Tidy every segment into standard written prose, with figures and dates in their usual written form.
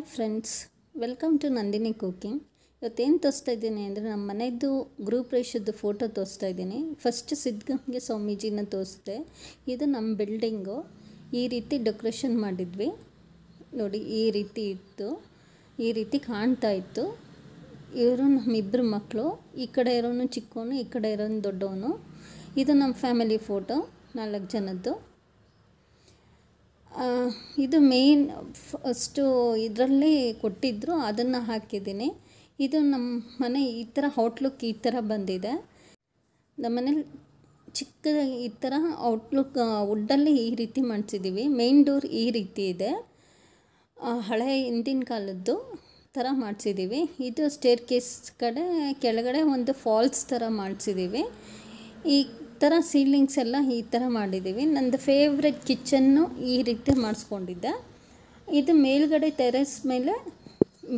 Hi friends, welcome to Nandini cooking. ಇವತ್ತೇನು ತೋರಿಸ್ತಾ ಇದ್ದೀನಿ ಅಂದರೆ ನಮ್ಮ ಮನೆಯದು ಗೃಹಪ್ರವೇಶದ ಫೋಟೋ ತೋರಿಸ್ತಾ ಇದ್ದೀನಿ. ಫಸ್ಟ್ ಸಿದ್ಧಗಂಗೆ ಸ್ವಾಮೀಜಿನ ತೋರಿಸಿದೆ. ಇದು ನಮ್ಮ ಬಿಲ್ಡಿಂಗು. ಈ ರೀತಿ ಡೆಕೋರೇಷನ್ ಮಾಡಿದ್ವಿ ನೋಡಿ. ಈ ರೀತಿ ಇತ್ತು, ಈ ರೀತಿ ಕಾಣ್ತಾ ಇತ್ತು. ಇವರು ನಮ್ಮಿಬ್ಬರು ಮಕ್ಕಳು. ಈ ಕಡೆ ಇರೋನು ಚಿಕ್ಕವನು, ಈ ಕಡೆ ಇರೋನು ದೊಡ್ಡವನು. ಇದು ನಮ್ಮ ಫ್ಯಾಮಿಲಿ ಫೋಟೋ, 4 ಜನದ್ದು. ಇದು ಮೇನ್ ಫಸ್ಟು ಇದರಲ್ಲಿ ಕೊಟ್ಟಿದ್ದರು, ಅದನ್ನು ಹಾಕಿದ್ದೀನಿ. ಇದು ನಮ್ಮ ಮನೆ ಈ ಥರ ಔಟ್ಲುಕ್ ಈ ಥರ ಬಂದಿದೆ. ನಮ್ಮ ಮನೇಲಿ ಚಿಕ್ಕದಾಗಿ ಈ ಥರ ಔಟ್ಲುಕ್ ವುಡ್ಡಲ್ಲಿ ಈ ರೀತಿ ಮಾಡಿಸಿದ್ದೀವಿ. ಮೇನ್ ಡೋರ್ ಈ ರೀತಿ ಇದೆ, ಹಳೆ ಹಿಂದಿನ ಕಾಲದ್ದು ಥರ ಮಾಡಿಸಿದ್ದೀವಿ. ಇದು ಸ್ಟೇರ್ ಕೇಸ್ ಕಡೆ ಕೆಳಗಡೆ ಒಂದು ಫಾಲ್ಸ್ ಥರ ಮಾಡಿಸಿದ್ದೀವಿ. ಈ ಥರ ಸೀಲಿಂಗ್ಸ್ ಎಲ್ಲ ಈ ಥರ ಮಾಡಿದ್ದೀವಿ. ನಂದು ಫೇವ್ರೆಟ್ ಕಿಚನ್ನು ಈ ರೀತಿ ಮಾಡಿಸ್ಕೊಂಡಿದ್ದೆ. ಇದು ಮೇಲ್ಗಡೆ ಟೆರೆಸ್ ಮೇಲೆ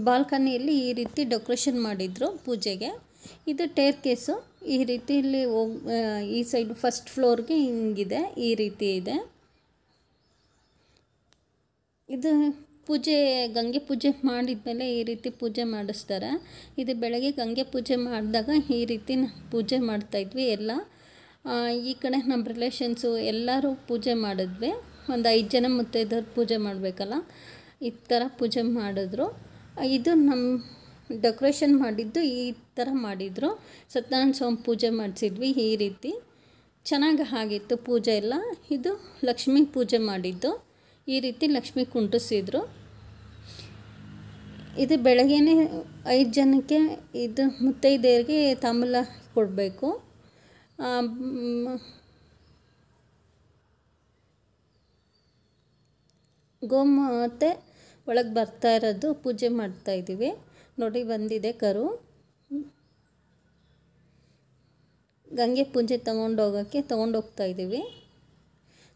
ಬಾಲ್ಕನಿಯಲ್ಲಿ ಈ ರೀತಿ ಡೆಕೋರೇಷನ್ ಮಾಡಿದರು ಪೂಜೆಗೆ. ಇದು ಟೇರ್ ಕೇಸು ಈ ರೀತಿಯಲ್ಲಿ ಈ ಸೈಡ್ ಫಸ್ಟ್ ಫ್ಲೋರ್ಗೆ ಹಿಂಗಿದೆ, ಈ ರೀತಿ ಇದೆ. ಇದು ಪೂಜೆ, ಗಂಗೆ ಪೂಜೆ ಮಾಡಿದ್ಮೇಲೆ ಈ ರೀತಿ ಪೂಜೆ ಮಾಡಿಸ್ತಾರೆ. ಇದು ಬೆಳಗ್ಗೆ ಗಂಗೆ ಪೂಜೆ ಮಾಡಿದಾಗ ಈ ರೀತಿ ಪೂಜೆ ಮಾಡ್ತಾಯಿದ್ವಿ ಎಲ್ಲ. ಈ ಕಡೆ ನಮ್ಮ ರಿಲೇಷನ್ಸು ಎಲ್ಲರೂ ಪೂಜೆ ಮಾಡಿದ್ವಿ. ಒಂದು 5 ಜನ ಮುತ್ತೈದೆಯರು ಪೂಜೆ ಮಾಡಬೇಕಲ್ಲ, ಈ ಥರ ಪೂಜೆ ಮಾಡಿದ್ರು. ಇದು ನಮ್ಮ ಡೆಕೋರೇಷನ್ ಮಾಡಿದ್ದು ಈ ಥರ ಮಾಡಿದರು. ಸತ್ಯನಾರಾಯಣ ಸ್ವಾಮಿ ಪೂಜೆ ಮಾಡಿಸಿದ್ವಿ ಈ ರೀತಿ. ಚೆನ್ನಾಗಿ ಆಗಿತ್ತು ಪೂಜೆ ಎಲ್ಲ. ಇದು ಲಕ್ಷ್ಮೀ ಪೂಜೆ ಮಾಡಿದ್ದು, ಈ ರೀತಿ ಲಕ್ಷ್ಮಿ ಕುಂಟಿಸಿದ್ರು. ಇದು ಬೆಳಗ್ಗೆನೇ 5 ಜನಕ್ಕೆ ಇದು ಮುತ್ತೈದೆಯರಿಗೆ ತಾಂಬೂಲ ಕೊಡಬೇಕು. ಗೋಮಾತೆ ಒಳಗೆ ಬರ್ತಾ ಇರೋದು ಪೂಜೆ ಮಾಡ್ತಾಯಿದ್ದೀವಿ ನೋಡಿ. ಬಂದಿದೆ ಕರು. ಗಂಗೆ ಪೂಜೆ ತೊಗೊಂಡೋಗ್ತಾ ಇದ್ದೀವಿ.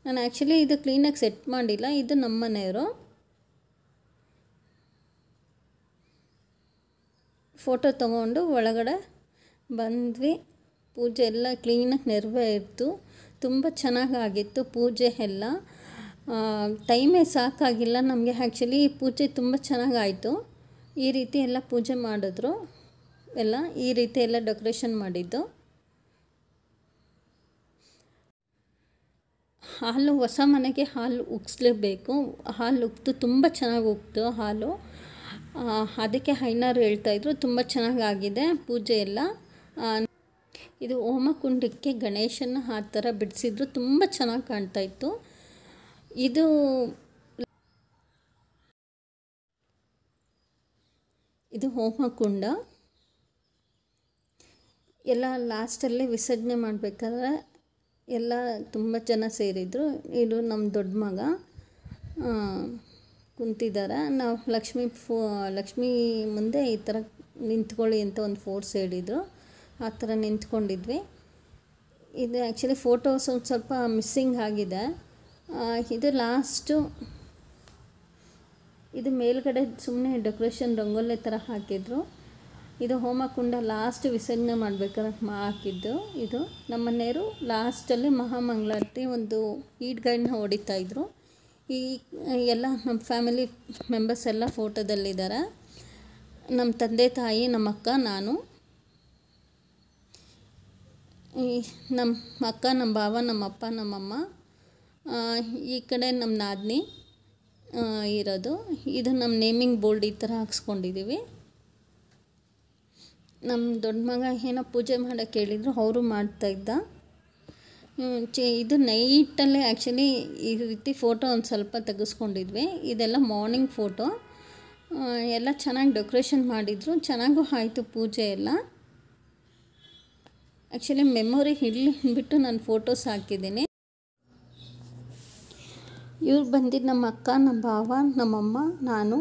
ನಾನು ಆ್ಯಕ್ಚುಲಿ ಇದು ಕ್ಲೀನಾಗಿ ಸೆಟ್ ಮಾಡಿಲ್ಲ. ಇದು ನಮ್ಮ ಮನೆಯವರು. ಫೋಟೋ ತೊಗೊಂಡು ಒಳಗಡೆ ಬಂದ್ವಿ. ಪೂಜೆ ಎಲ್ಲ ಕ್ಲೀನಾಗಿ ನೆರವೇರಿತು. ತುಂಬ ಚೆನ್ನಾಗಾಗಿತ್ತು ಪೂಜೆ ಎಲ್ಲ. ಟೈಮೇ ಸಾಕಾಗಿಲ್ಲ ನಮಗೆ. ಆ್ಯಕ್ಚುಲಿ ಪೂಜೆ ತುಂಬ ಚೆನ್ನಾಗಾಯಿತು. ಈ ರೀತಿ ಎಲ್ಲ ಪೂಜೆ ಮಾಡಿದ್ರು ಎಲ್ಲ. ಈ ರೀತಿ ಎಲ್ಲ ಡೆಕೋರೇಷನ್ ಮಾಡಿದ್ದು. ಹಾಲು, ಹೊಸ ಮನೆಗೆ ಹಾಲು ಉಗ್ಸ್ಲೇಬೇಕು. ಹಾಲು ಉಗ್ದು ತುಂಬ ಚೆನ್ನಾಗಿ ಉಗ್ದು ಹಾಲು. ಅದಕ್ಕೆ ಐನೋರು ಹೇಳ್ತಾಯಿದ್ರು ತುಂಬ ಚೆನ್ನಾಗಾಗಿದೆ ಪೂಜೆ ಎಲ್ಲ. ಇದು ಹೋಮಕುಂಡಕ್ಕೆ ಗಣೇಶನ ಆ ಥರ ಬಿಡಿಸಿದ್ರು, ತುಂಬ ಚೆನ್ನಾಗಿ ಕಾಣ್ತಾಯಿತ್ತು. ಇದು ಹೋಮಕುಂಡ ಎಲ್ಲ. ಲಾಸ್ಟಲ್ಲಿ ವಿಸರ್ಜನೆ ಮಾಡಬೇಕಾದ್ರೆ ಎಲ್ಲ ತುಂಬ ಜನ ಸೇರಿದರು. ಇದು ನಮ್ಮ ದೊಡ್ಡ ಮಗ ಕುಂತಿದ್ದಾರೆ. ನಾವು ಲಕ್ಷ್ಮೀ ಮುಂದೆ ಈ ಥರ ನಿಂತ್ಕೊಳ್ಳಿ ಅಂತ ಒಂದು ಫೋರ್ಸ್ ಹೇಳಿದರು. ಆ ಥರ ನಿಂತ್ಕೊಂಡಿದ್ವಿ. ಇದು ಆ್ಯಕ್ಚುಲಿ ಫೋಟೋಸ್ ಒಂದು ಸ್ವಲ್ಪ ಮಿಸ್ಸಿಂಗ್ ಆಗಿದೆ. ಇದು ಲಾಸ್ಟು. ಇದು ಮೇಲ್ಗಡೆ ಸುಮ್ಮನೆ ಡೆಕೋರೇಷನ್ ರಂಗೋಲಿ ಥರ ಹಾಕಿದ್ರು. ಇದು ಹೋಮಕುಂಡ ಲಾಸ್ಟ್ ವಿಸರ್ಜನೆ ಮಾಡಬೇಕಾದ್ರೆ ಹಾಕಿದ್ದು. ಇದು ನಮ್ಮ ಮನೆಯವರು ಲಾಸ್ಟಲ್ಲಿ ಮಹಾಮಂಗಳಾರತಿ ಒಂದು ಈಡ್ಗೈಡನ್ನ ಹೊಡಿತಾಯಿದ್ರು. ಈ ಎಲ್ಲ ನಮ್ಮ ಫ್ಯಾಮಿಲಿ ಮೆಂಬರ್ಸ್ ಎಲ್ಲ ಫೋಟೋದಲ್ಲಿದ್ದಾರೆ. ನಮ್ಮ ತಂದೆ ತಾಯಿ, ನಮ್ಮ ಅಕ್ಕ, ನಾನು, ನಮ್ಮ ಅಕ್ಕ, ನಮ್ಮ ಭಾವ, ನಮ್ಮ ಅಪ್ಪ, ನಮ್ಮಮ್ಮ. ಈ ಕಡೆ ನಮ್ಮ ನಾದಿನಿ ಇರೋದು. ಇದು ನಮ್ಮ ನೇಮಿಂಗ್ ಬೋರ್ಡ್ ಈ ಥರ ಹಾಕ್ಸ್ಕೊಂಡಿದ್ದೀವಿ. ನಮ್ಮ ದೊಡ್ಡ ಮಗ ಏನೋ ಪೂಜೆ ಮಾಡೋಕ್ಕೆ ಹೇಳಿದರು, ಅವರು ಮಾಡ್ತಾಯಿದ್ದ. ಇದು ನೈಟಲ್ಲೇ ಆ್ಯಕ್ಚುಲಿ ಈ ರೀತಿ ಫೋಟೋ ಒಂದು ಸ್ವಲ್ಪ ತೆಗೆಸ್ಕೊಂಡಿದ್ವಿ. ಇದೆಲ್ಲ ಮಾರ್ನಿಂಗ್ ಫೋಟೋ. ಎಲ್ಲ ಚೆನ್ನಾಗಿ ಡೆಕೋರೇಷನ್ ಮಾಡಿದರು. ಚೆನ್ನಾಗೂ ಆಯಿತು ಪೂಜೆ ಎಲ್ಲ. ಆ್ಯಕ್ಚುಲಿ ಮೆಮೊರಿ ಇರಲಿ ಅಂದ್ಬಿಟ್ಟು ನಾನು ಫೋಟೋಸ್ ಹಾಕಿದ್ದೀನಿ. ಇವ್ರು ಬಂದಿದ್ದು ನಮ್ಮ ಅಕ್ಕ, ನಮ್ಮ ಭಾವ, ನಮ್ಮಮ್ಮ, ನಾನು.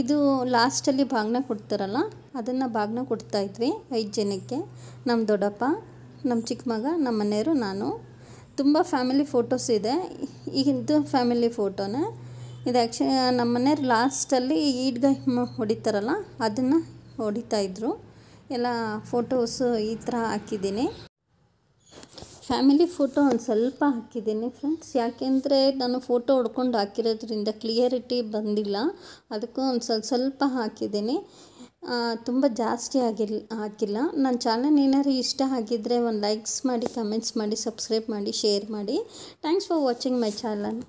ಇದು ಲಾಸ್ಟಲ್ಲಿ ಬಾಗಿನ ಕೊಡ್ತಾರಲ್ಲ, ಅದನ್ನು ಬಾಗಿನ ಕೊಡ್ತಾಯಿದ್ವಿ 5 ಜನಕ್ಕೆ. ನಮ್ಮ ದೊಡ್ಡಪ್ಪ, ನಮ್ಮ ಚಿಕ್ಕ ಮಗ, ನಮ್ಮ ಮನೆಯವರು, ನಾನು. ತುಂಬ ಫ್ಯಾಮಿಲಿ ಫೋಟೋಸ್ ಇದೆ. ಇದು ಫ್ಯಾಮಿಲಿ ಫೋಟೋನೇ. ಇದು ಆ್ಯಕ್ಚುಲಿ ನಮ್ಮ ಮನೆಯವ್ರು ಲಾಸ್ಟಲ್ಲಿ ಈಡ್ಗೈ ಹೊಡಿತಾರಲ್ಲ, ಅದನ್ನು ಹೊಡಿತಾಯಿದ್ರು. ಎಲ್ಲ ಫೋಟೋಸು ಈ ಥರ ಹಾಕಿದ್ದೀನಿ. ಫ್ಯಾಮಿಲಿ ಫೋಟೋ ಒಂದು ಸ್ವಲ್ಪ ಹಾಕಿದ್ದೀನಿ ಫ್ರೆಂಡ್ಸ್, ಯಾಕೆಂದರೆ ನಾನು ಫೋಟೋ ಹೊಡ್ಕೊಂಡು ಹಾಕಿರೋದ್ರಿಂದ ಕ್ಲಿಯರಿಟಿ ಬಂದಿಲ್ಲ, ಅದಕ್ಕೂ ಒಂದು ಸ್ವಲ್ಪ ಹಾಕಿದ್ದೀನಿ. ತುಂಬ ಜಾಸ್ತಿ ಹಾಕಿಲ್ಲ. ನನ್ನ ಚಾನಲ್ ಏನಾದ್ರು ಇಷ್ಟ ಆಗಿದ್ದರೆ ಒಂದು ಲೈಕ್ಸ್ ಮಾಡಿ, ಕಮೆಂಟ್ಸ್ ಮಾಡಿ, ಸಬ್ಸ್ಕ್ರೈಬ್ ಮಾಡಿ, ಶೇರ್ ಮಾಡಿ. Thanks for watching my channel.